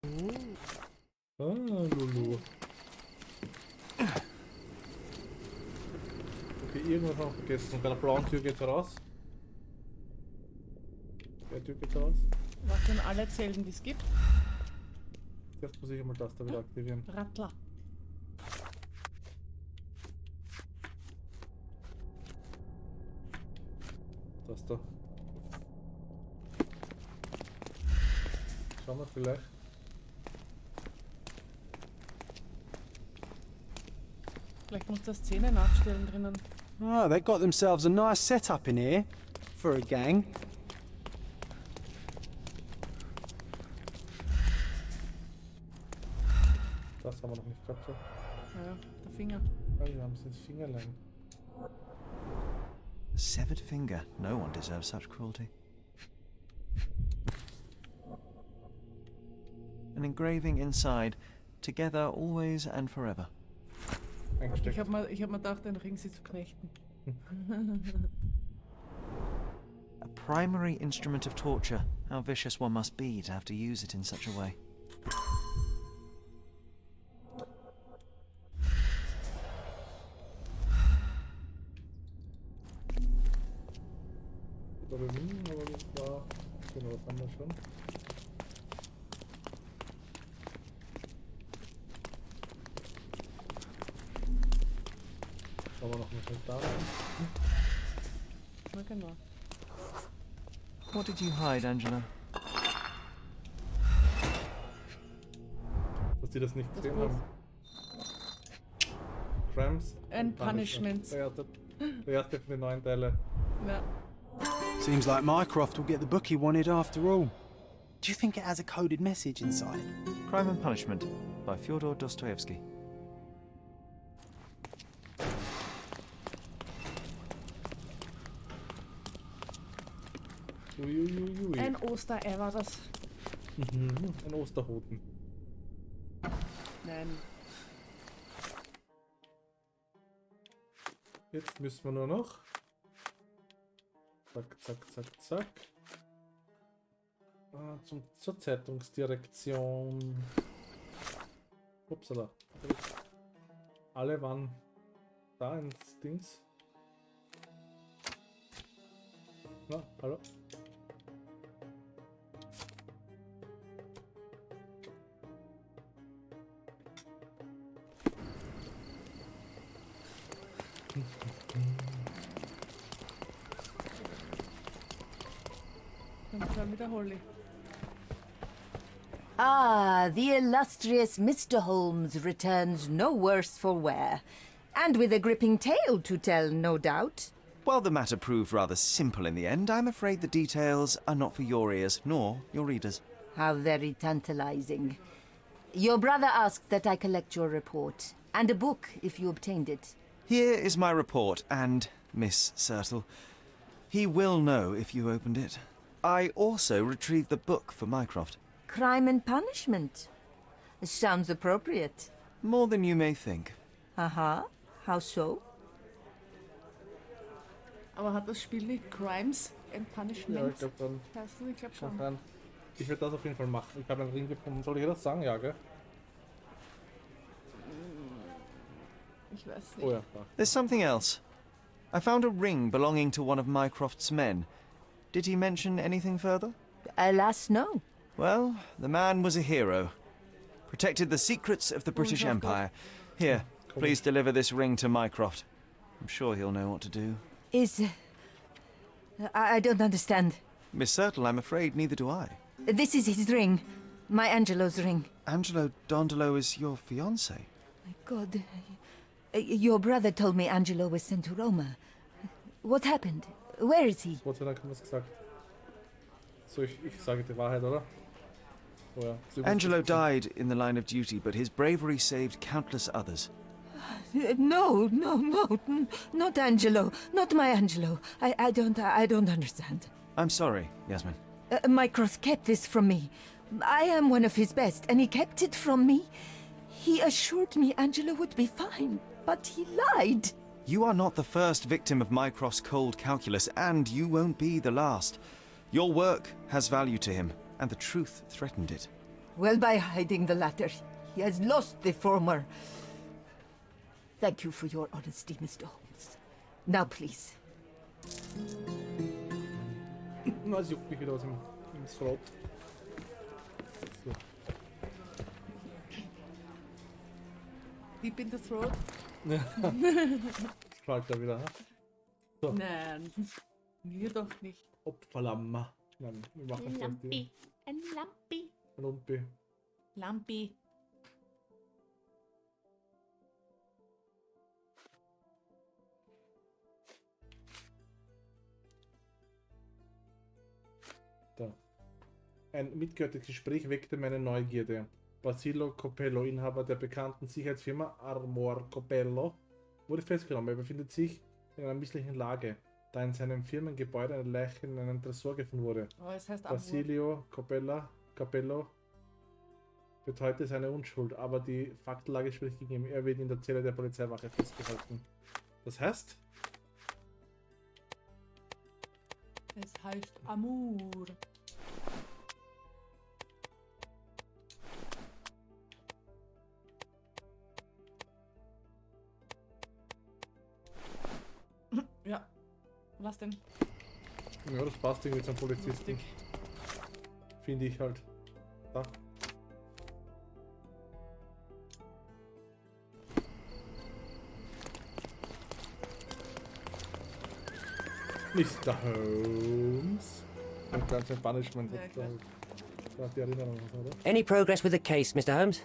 Lulu. Okay, irgendwas noch vergessen. Bei der blauen Tür geht's raus. Der Tür geht's raus. Was denn alle Zellen, die es gibt? Jetzt muss ich einmal das da wieder aktivieren. Rattler. Das da. Schauen wir vielleicht. Vielleicht muss das Szene nachstellen drinnen. Oh, they got themselves a nice setup in here for a gang. Das haben wir noch nicht gehabt. So. Ja, der Finger. Ah, hier haben sie das Fingerlein. A severed finger. No one deserves such cruelty. An engraving inside. Together, always and forever. Eingesteckt. Ich hab mir gedacht, den Ring sie zu knechten. A primary instrument of torture. How vicious one must be to have to use it in such a way. Aber das war... Genau, das haben wir schon. Schauen wir noch mal schnell da rein. Ja, genau. What did you hide, Angela? Dass die das nicht gesehen haben. Crimes And Punishments. Der erste von den 9 Teile. Ja. Seems like Mycroft will get the book he wanted after all. Do you think it has a coded message inside? Crime and Punishment by Fyodor Dostoevsky. Uiuiui. Ein Osterei war das. Ein Osterhoten. Nein. Jetzt müssen wir nur noch. Zack, zack, zack, zack. Zur Zeitungsdirektion. Upsala. Alle waren da ins Dings. Na, hallo? Dann fahren wieder Holly. Ah, the illustrious Mr. Holmes returns no worse for wear. And with a gripping tale to tell, no doubt. Well, the matter proved rather simple in the end. I'm afraid the details are not for your ears, nor your readers. How very tantalizing. Your brother asked that I collect your report, and a book if you obtained it. Here is my report, and Miss Sertle. He will know if you opened it. I also retrieved the book for Mycroft. Crime and Punishment. Sounds appropriate. More than you may think. Aha, how so? Aber hat das Spiel nicht Crimes and Ja, ich Punishments? glaube dann. Ich glaube schon. Dann. Ich werde das auf jeden Fall machen. Ich habe einen Ring gefunden. Soll ich das sagen? Ja, gell? Ich weiß nicht. Oh ja, da. There's something else. I found a ring belonging to one of Mycroft's men. Did he mention anything further? Alas, no. Well, the man was a hero. Protected the secrets of the British Empire. Here, please deliver this ring to Mycroft. I'm sure he'll know what to do. Is... I don't understand. Miss Sertle, I'm afraid neither do I. This is his ring. My Angelo's ring. Angelo Dondolo is your fiancé. My God. Your brother told me Angelo was sent to Roma. What happened? Where is he? Gott sei Dank haben wir es gesagt. So, ich sage die Wahrheit, oder? Oh ja. Angelo died in the line of duty, but his bravery saved countless others. No, not Angelo. Not my Angelo. I don't understand. I'm sorry, Yasmin. Mycroft kept this from me. I am one of his best, and he kept it from me. He assured me Angelo would be fine, but he lied. You are not the first victim of Mycroft's cold calculus, and you won't be the last. Your work has value to him, and the truth threatened it. Well, by hiding the latter, he has lost the former. Thank you for your honesty, Mr. Holmes. Now, please. Na, es juckt mich wieder aus im Slot. So. Deep in the throat? Schreit er wieder. So. Nein, mir doch nicht. Opferlammer. Nein, wir machen es Lampi. Ein Lampi. Lumpi. Lampi. Da. Ein mitgehörtes Gespräch weckte meine Neugierde. Basilio Copello, Inhaber der bekannten Sicherheitsfirma Armor Copello, wurde festgenommen. Er befindet sich in einer misslichen Lage, da in seinem Firmengebäude eine Leiche in einem Tresor gefunden wurde. Oh, es heißt Amor. Basilio Capello beteuerte seine Unschuld, aber die Faktenlage spricht gegen ihn. Er wird in der Zelle der Polizeiwache festgehalten. Das heißt? Es heißt Amour. Ja. Was denn? Ja, das passt irgendwie zum Polizisten. Lustig. Finde ich halt. Da. Mr. Holmes. Ein kleines Punishment Ja, hat klar. da die Erinnerung, oder? Any progress with the case, Mr. Holmes?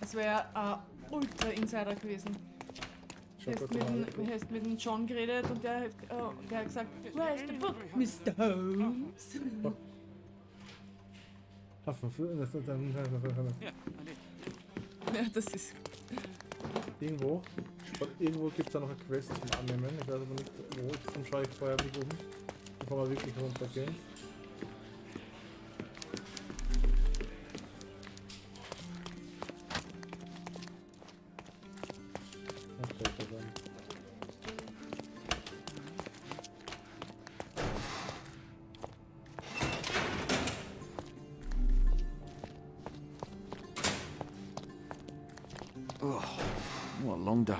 Es wäre ultra Insider gewesen. Du hast mit dem John geredet und der hat gesagt, where is the book, Mr. Holmes? Ja, das ist... Irgendwo gibt es da noch eine Quest zum Annehmen. Ich weiß aber nicht wo. Dann schaue ich vorher mit um, bevor wir wirklich runtergehen. Okay, dann. Oh, what a long day.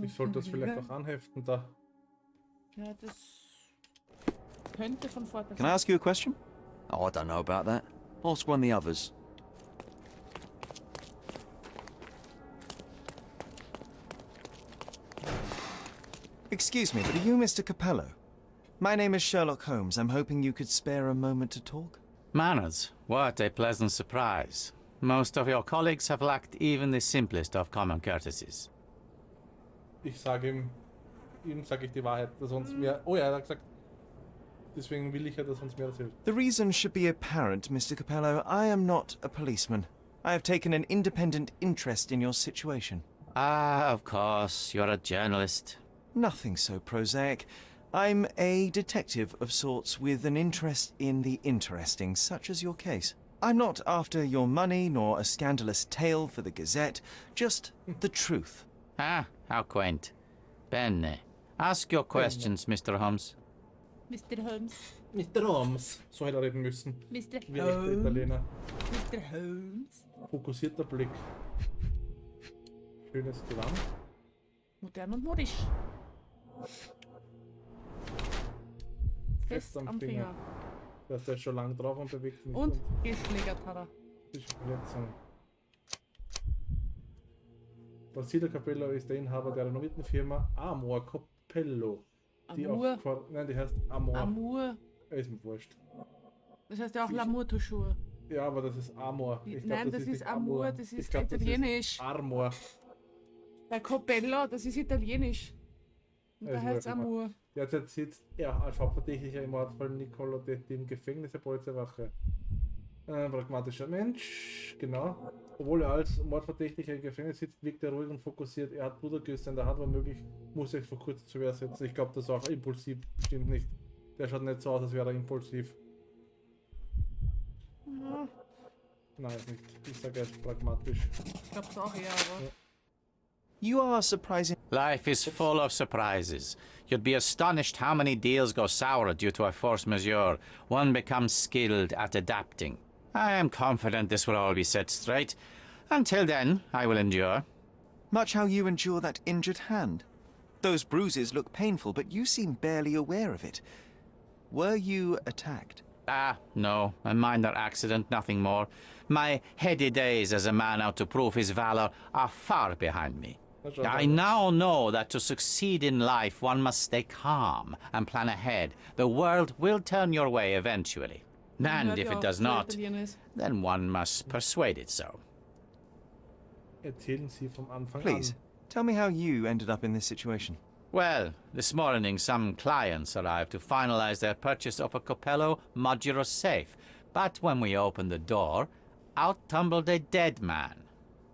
Ich sollte das vielleicht auch anheften da. Ja, das könnte von Vorteil Can I ask you a question? Oh, I don't know about that. Ask one of the others. Excuse me, but are you Mr. Capello? My name is Sherlock Holmes. I'm hoping you could spare a moment to talk. Manners, what a pleasant surprise. Most of your colleagues have lacked even the simplest of common courtesies. Ich sage ihm sage ich die Wahrheit, dass sonst mehr. Oh ja, er hat gesagt. Deswegen will ich ja, dass uns mehr erzählt. The reason should be apparent, Mr. Capello. I am not a policeman. I have taken an independent interest in your situation. Ah, of course, you're a journalist. Nothing so prosaic. I'm a detective of sorts with an interest in the interesting, such as your case. I'm not after your money nor a scandalous tale for the Gazette, just the truth. Ah, how quaint. Bene. Ask your questions, Mr. Holmes. Mr. Holmes. Mr. Holmes. So hätte er reden müssen. Mr. Wie ein echter Italiener. Mr. Holmes. Fokussierter Blick. Schönes Gewand. Modern und modisch. Fest am Finger. Da ist er schon lang drauf und bewegt sich nicht. Und geschlägert hat er. Das ist Verletzung. Basilio Capello ist der Inhaber der renommierten Firma Armor Copello. Die Amour. Nein, die heißt Amor. Amour. Ist mir wurscht. Das heißt ja auch L'amour toujours. Ja, aber das ist Amor. Ich glaub, Nein, das ist nicht Amour, das Ich ist glaub, das italienisch. Armor. Bei Copello, das ist italienisch. Und da Also, heißt warte mal. Amour. Derzeit sitzt er als Hauptverdächtiger im Mordfall Niccolo Detti im Gefängnis der Polizeiwache. Pragmatischer Mensch, genau. Obwohl er als Mordverdächtiger im Gefängnis sitzt, wirkt er ruhig und fokussiert. Er hat Brudergüsse in der Hand, womöglich muss er sich vor kurzem zur Wehr setzen. Ich glaube, das ist auch impulsiv. Stimmt nicht. Der schaut nicht so aus, als wäre er impulsiv. Ja. Nein, ist nicht. Ich sage jetzt pragmatisch. Ich glaub's auch eher, aber. You are surprising. Life is full of surprises. You'd be astonished how many deals go sour due to a force majeure. One becomes skilled at adapting. I am confident this will all be set straight. Until then, I will endure. Much how you endure that injured hand. Those bruises look painful, but you seem barely aware of it. Were you attacked? Ah, no, a minor accident, nothing more. My heady days as a man out to prove his valor are far behind me. I now know that to succeed in life, one must stay calm and plan ahead. The world will turn your way eventually. And if it does not, then one must persuade it so. Erzählen Sie vom Anfang Please, an. tell me how you ended up in this situation. Well, this morning some clients arrived to finalize their purchase of a Capello modular safe. But when we opened the door, out tumbled a dead man.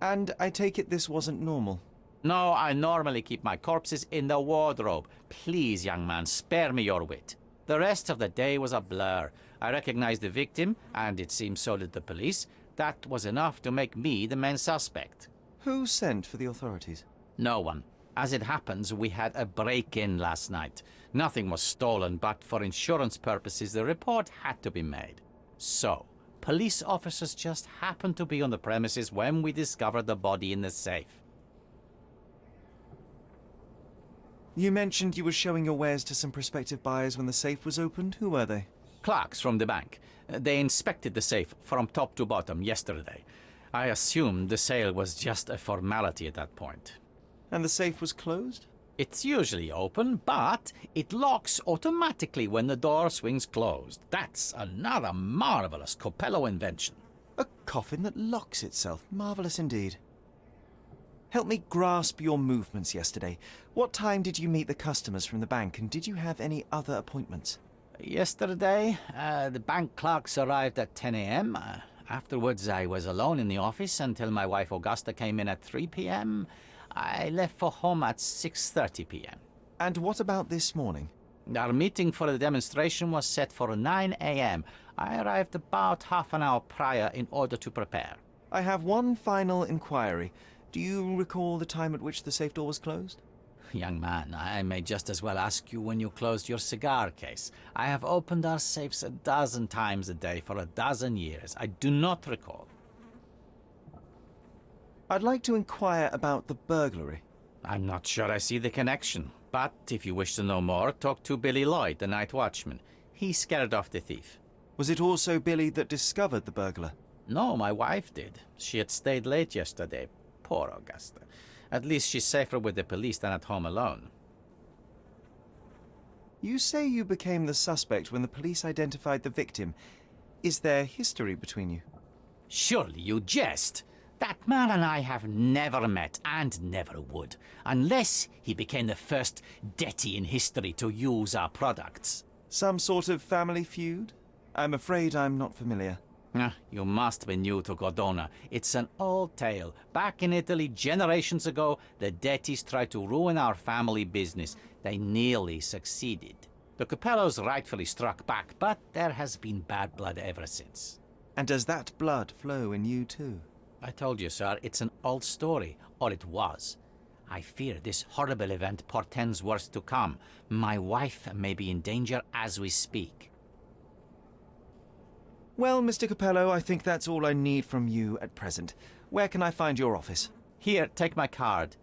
And I take it this wasn't normal. No, I normally keep my corpses in the wardrobe. Please, young man, spare me your wit. The rest of the day was a blur. I recognized the victim, and it seems so did the police. That was enough to make me the main suspect. Who sent for the authorities? No one. As it happens, we had a break-in last night. Nothing was stolen, but for insurance purposes, the report had to be made. So, police officers just happened to be on the premises when we discovered the body in the safe. You mentioned you were showing your wares to some prospective buyers when the safe was opened. Who were they? Clerks from the bank. They inspected the safe from top to bottom yesterday. I assumed the sale was just a formality at that point. And the safe was closed? It's usually open, but it locks automatically when the door swings closed. That's another marvelous Capello invention. A coffin that locks itself. Marvelous indeed. Help me grasp your movements yesterday. What time did you meet the customers from the bank, and did you have any other appointments? Yesterday, the bank clerks arrived at 10 a.m. Afterwards, I was alone in the office until my wife Augusta came in at 3 p.m. I left for home at 6:30 p.m. And what about this morning? Our meeting for the demonstration was set for 9 a.m. I arrived about half an hour prior in order to prepare. I have one final inquiry. Do you recall the time at which the safe door was closed? Young man, I may just as well ask you when you closed your cigar case. I have opened our safes a dozen times a day for a dozen years. I do not recall. I'd like to inquire about the burglary. I'm not sure I see the connection. But if you wish to know more, talk to Billy Lloyd, the night watchman. He scared off the thief. Was it also Billy that discovered the burglar? No, my wife did. She had stayed late yesterday. Poor Augusta. At least she's safer with the police than at home alone. You say you became the suspect when the police identified the victim. Is there history between you? Surely you jest. That man and I have never met and never would, unless he became the first deity in history to use our products. Some sort of family feud? I'm afraid I'm not familiar. You must be new to Godona. It's an old tale. Back in Italy, generations ago, the deities tried to ruin our family business. They nearly succeeded. The Capellos rightfully struck back, but there has been bad blood ever since. And does that blood flow in you too? I told you, sir, it's an old story, or it was. I fear this horrible event portends worse to come. My wife may be in danger as we speak. Well, Mr. Capello, I think that's all I need from you at present. Where can I find your office? Here, take my card.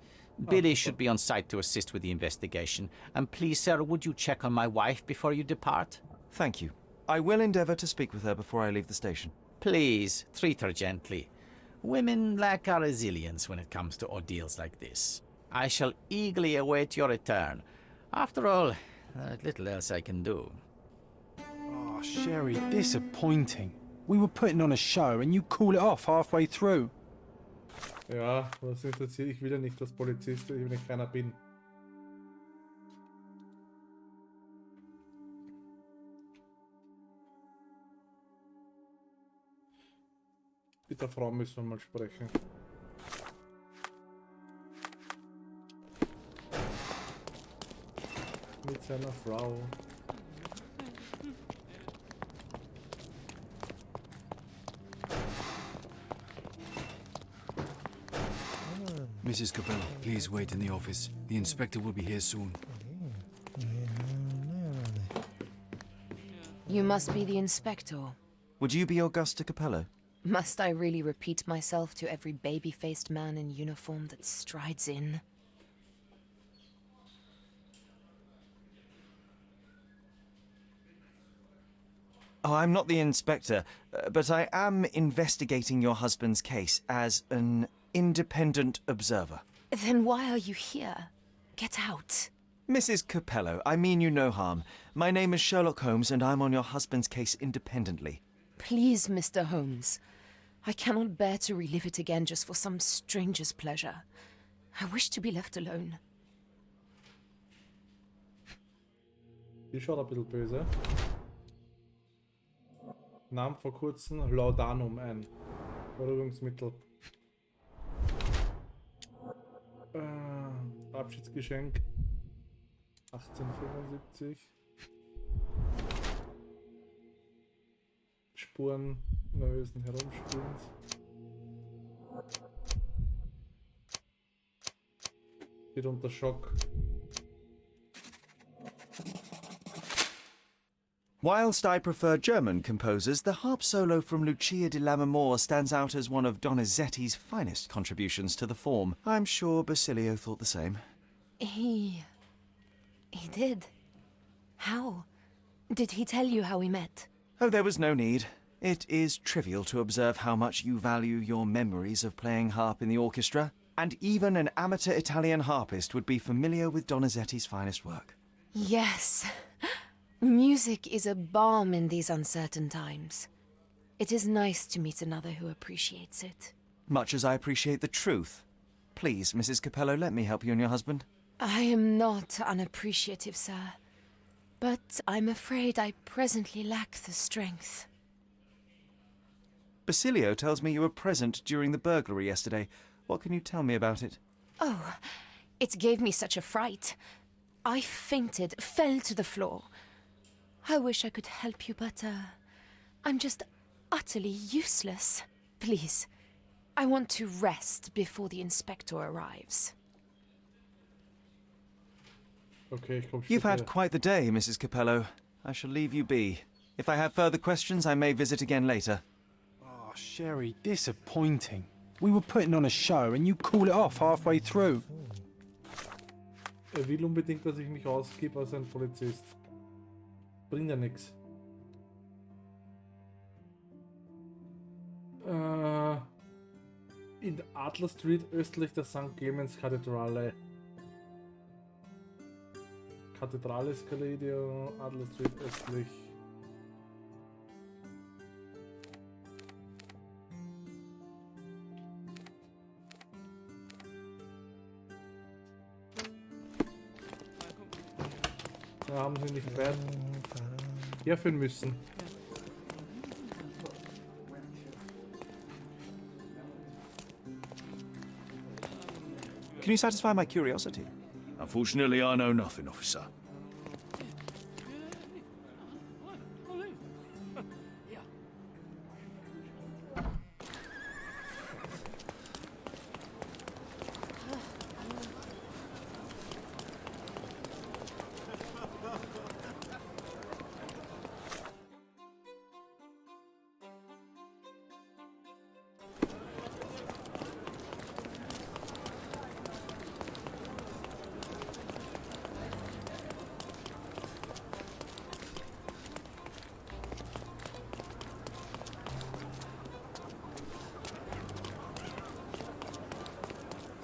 Billy should be on site to assist with the investigation. And please, sir, would you check on my wife before you depart? Thank you. I will endeavour to speak with her before I leave the station. Please, treat her gently. Women lack our resilience when it comes to ordeals like this. I shall eagerly await your return. After all, there's little else I can do. Oh, Sherry, disappointing. We were putting on a show and you call it off halfway through. Ja, was interessiert? Ich will ja nicht als Polizist, wenn ich keiner bin. Mit der Frau müssen wir mal sprechen. Mit seiner Frau. Mrs. Capello, please wait in the office. The inspector will be here soon. You must be the inspector. Would you be Augusta Capello? Must I really repeat myself to every baby-faced man in uniform that strides in? Oh, I'm not the inspector, but I am investigating your husband's case as an independent observer. Then why are you here? Get out. Mrs. Capello, I mean you no harm. My name is Sherlock Holmes, and I'm on your husband's case independently. Please, Mr. Holmes. I cannot bear to relive it again just for some stranger's pleasure. I wish to be left alone. Die schaut ein bisschen böse. Nahm vor kurzem Laudanum ein. Beruhigungsmittel. Abschiedsgeschenk. 1875. Spuren nervösen Herumspielens. Steht unter Schock. Whilst I prefer German composers, the harp solo from Lucia di Lammermoor stands out as one of Donizetti's finest contributions to the form. I'm sure Basilio thought the same. He did. How? Did he tell you how we met? Oh, there was no need. It is trivial to observe how much you value your memories of playing harp in the orchestra, and even an amateur Italian harpist would be familiar with Donizetti's finest work. Yes. Music is a balm in these uncertain times. It is nice to meet another who appreciates it. Much as I appreciate the truth. Please, Mrs. Capello, let me help you and your husband. I am not unappreciative, sir. But I'm afraid I presently lack the strength. Basilio tells me you were present during the burglary yesterday. What can you tell me about it? Oh, it gave me such a fright. I fainted, fell to the floor. I wish I could help you, but, I'm just utterly useless. Please, I want to rest before the inspector arrives. Okay, ich komm You've had später. quite the day, Mrs. Capello. I shall leave you be. If I have further questions, I may visit again later. Oh, Sherry, disappointing. We were putting on a show and you call it off halfway through. Will unbedingt, dass ich mich ausgebe als ein Polizist. Bringt ja nix. In der Adler Street östlich der St. Clemens Kathedrale. Kathedrale Scaladio, Adler Street östlich. Da haben sie nicht weit herführen müssen. Can you satisfy my curiosity? Unfortunately, I know nothing, officer.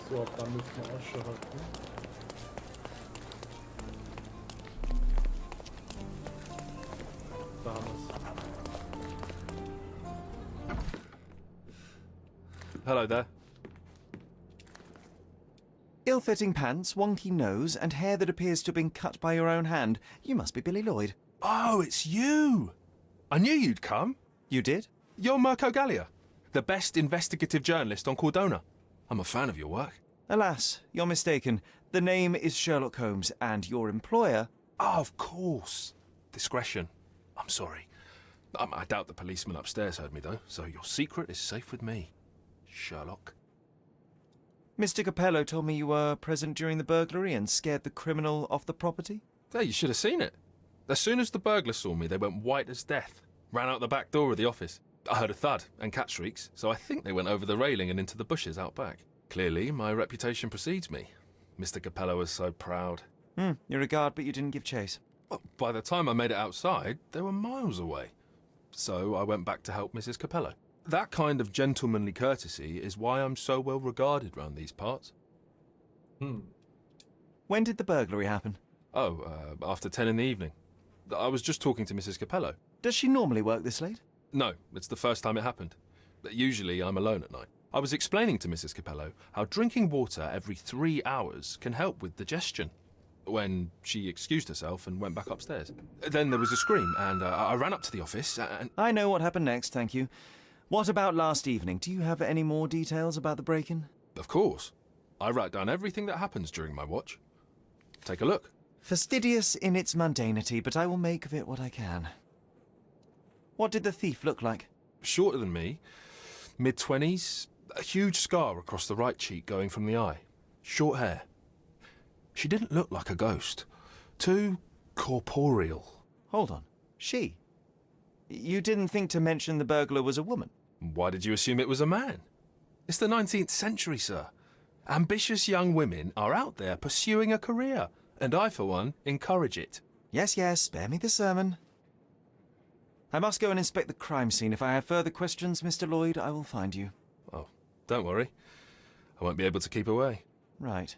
So, ab da müssen wir Ausschau halten. Da haben wir's. Hello there. Ill-fitting pants, wonky nose, and hair that appears to have been cut by your own hand. You must be Billy Lloyd. Oh, it's you! I knew you'd come. You did? You're Mirko Gallia, the best investigative journalist on Cordona. I'm a fan of your work. Alas, you're mistaken. The name is Sherlock Holmes, and your employer... Oh, of course. Discretion. I'm sorry. I doubt the policeman upstairs heard me, though, so your secret is safe with me, Sherlock. Mr. Capello told me you were present during the burglary and scared the criminal off the property? Hey, you should have seen it. As soon as the burglars saw me, they went white as death. Ran out the back door of the office. I heard a thud and cat shrieks, so I think they went over the railing and into the bushes out back. Clearly, my reputation precedes me. Mr. Capello was so proud. You regard, but you didn't give chase. Well, by the time I made it outside, they were miles away. So I went back to help Mrs. Capello. That kind of gentlemanly courtesy is why I'm so well regarded round these parts. When did the burglary happen? After 10 in the evening. I was just talking to Mrs. Capello. Does she normally work this late? No, it's the first time it happened. Usually I'm alone at night. I was explaining to Mrs. Capello how drinking water every 3 hours can help with digestion, when she excused herself and went back upstairs. Then there was a scream, and I ran up to the office and... I know what happened next, thank you. What about last evening? Do you have any more details about the break-in? Of course. I write down everything that happens during my watch. Take a look. Fastidious in its mundanity, but I will make of it what I can. What did the thief look like? Shorter than me, mid-20s, a huge scar across the right cheek going from the eye. Short hair. She didn't look like a ghost. Too corporeal. Hold on. She? You didn't think to mention the burglar was a woman? Why did you assume it was a man? It's the 19th century, sir. Ambitious young women are out there pursuing a career, and I, for one, encourage it. Yes, yes, spare me the sermon. I must go and inspect the crime scene. If I have further questions, Mr. Lloyd, I will find you. Oh, don't worry. I won't be able to keep away. Right.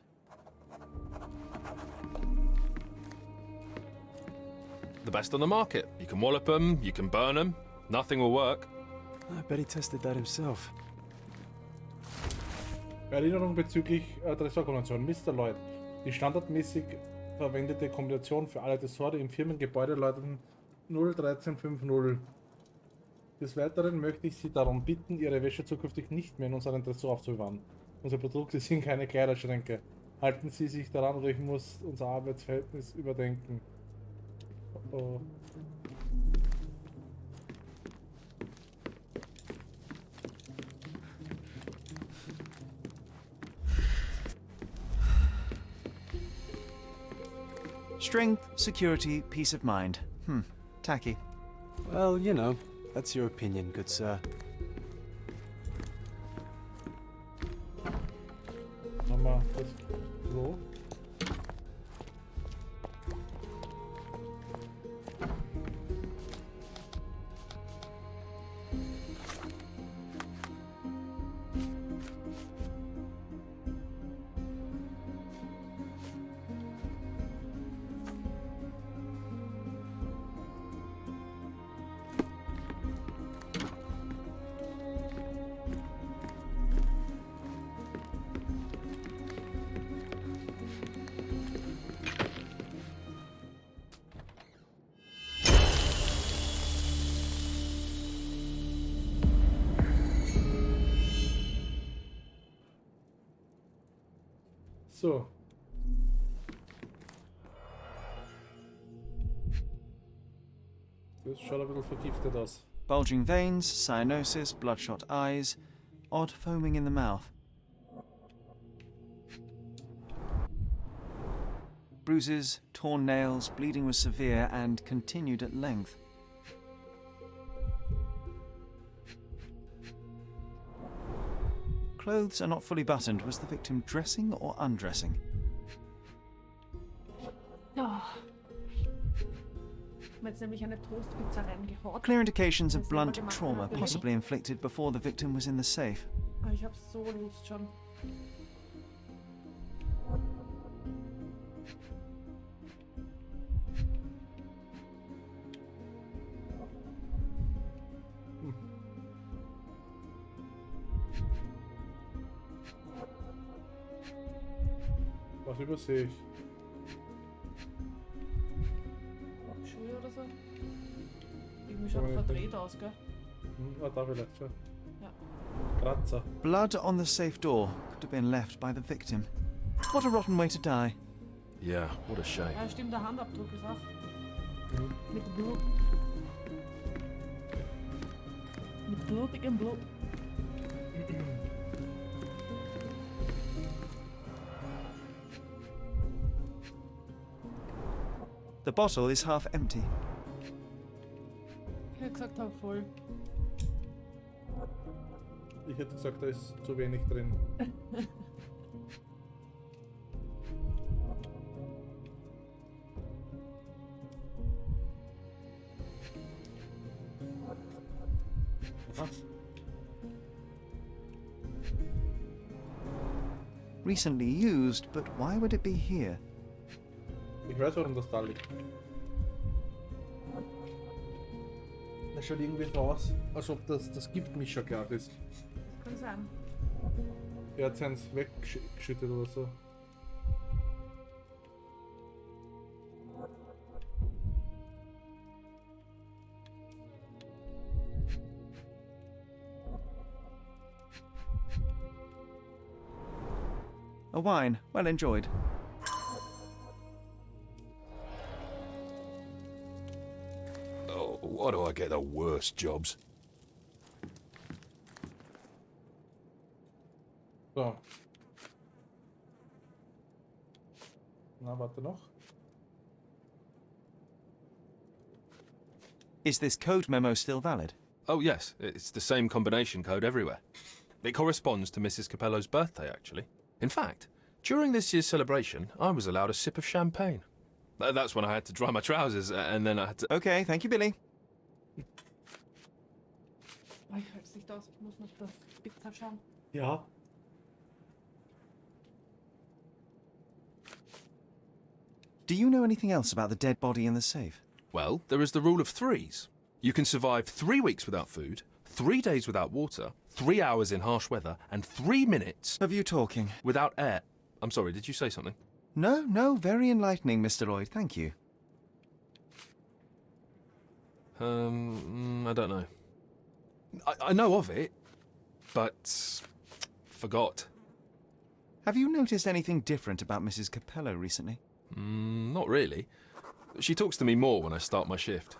The best on the market. You can wallop them, you can burn them. Nothing will work. I bet he tested that himself. Erinnerung bezüglich Tresorkombination. Mr. Lloyd. Die standardmäßig verwendete Kombination für alle Tresore im Firmengebäude lautet 01350. Des Weiteren möchte ich Sie darum bitten, Ihre Wäsche zukünftig nicht mehr in unseren Tresor aufzubewahren. Unsere Produkte sind keine Kleiderschränke. Halten Sie sich daran oder ich muss unser Arbeitsverhältnis überdenken. Oh. Strength, security, peace of mind. Tacky. Well, you know, that's your opinion, good sir. Mama, das Klo. So. Das schaut ein bisschen vergiftet aus. Bulging veins, cyanosis, bloodshot eyes, odd foaming in the mouth. Bruises, torn nails, bleeding was severe and continued at length. Clothes are not fully buttoned. Was the victim dressing or undressing? Clear indications of blunt trauma, possibly inflicted before the victim was in the safe. Ich hab's so Lust schon. Was übersehe ich? Schuhe oder so? Irgendwie schaut verdreht aus, gell? Da vielleicht schon. Ja. Kratzer. Blood on the safe door could have been left by the victim. What a rotten way to die. Yeah, what a shame. Ja, stimmt, der Handabdruck ist auch. Mit Blut. Mit blutigem Blut. The bottle is half empty. Ich hätte gesagt, halb voll. Ich hätte gesagt, da ist zu wenig drin. Recently used, but why would it be here? Ich weiß, warum das da liegt. Das schaut irgendwie so aus, als ob das Giftmischer klar ist. Das kann sein. Er hat seins weggeschüttet oder so. A wine, well enjoyed. Oh, why do I get the worst jobs? So. Na, warte noch. Is this code memo still valid? Oh, yes. It's the same combination code everywhere. It corresponds to Mrs. Capello's birthday, actually. In fact, during this year's celebration, I was allowed a sip of champagne. That's when I had to dry my trousers, and then I had to... Okay, thank you, Billy. Oh, ich halte es nicht aus. Ich muss noch das Pizza schauen. Ja. Do you know anything else about the dead body in the safe? Well, there is the rule of threes. You can survive 3 weeks without food, 3 days without water, 3 hours in harsh weather, and 3 minutes... Of you talking? ...without air. I'm sorry, did you say something? No, very enlightening, Mr. Lloyd, thank you. I don't know. I know of it, but... forgot. Have you noticed anything different about Mrs. Capello recently? Not really. She talks to me more when I start my shift.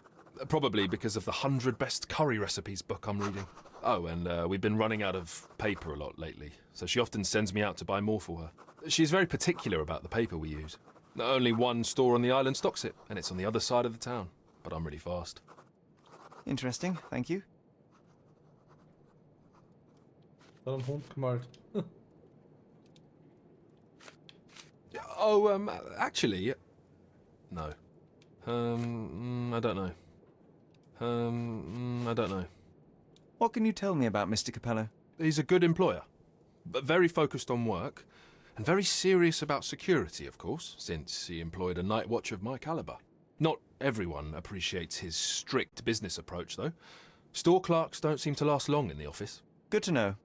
Probably because of the 100 Best Curry Recipes book I'm reading. Oh, and we've been running out of paper a lot lately, so she often sends me out to buy more for her. She's very particular about the paper we use. Only one store on the island stocks it, and it's on the other side of the town. But I'm really fast. Interesting, thank you. Da hat ein Hund gemalt. Oh, actually... No. I don't know. I don't know. What can you tell me about Mr. Capello? He's a good employer, but very focused on work, and very serious about security, of course, since he employed a night watch of my caliber. Not everyone appreciates his strict business approach, though. Store clerks don't seem to last long in the office. Good to know.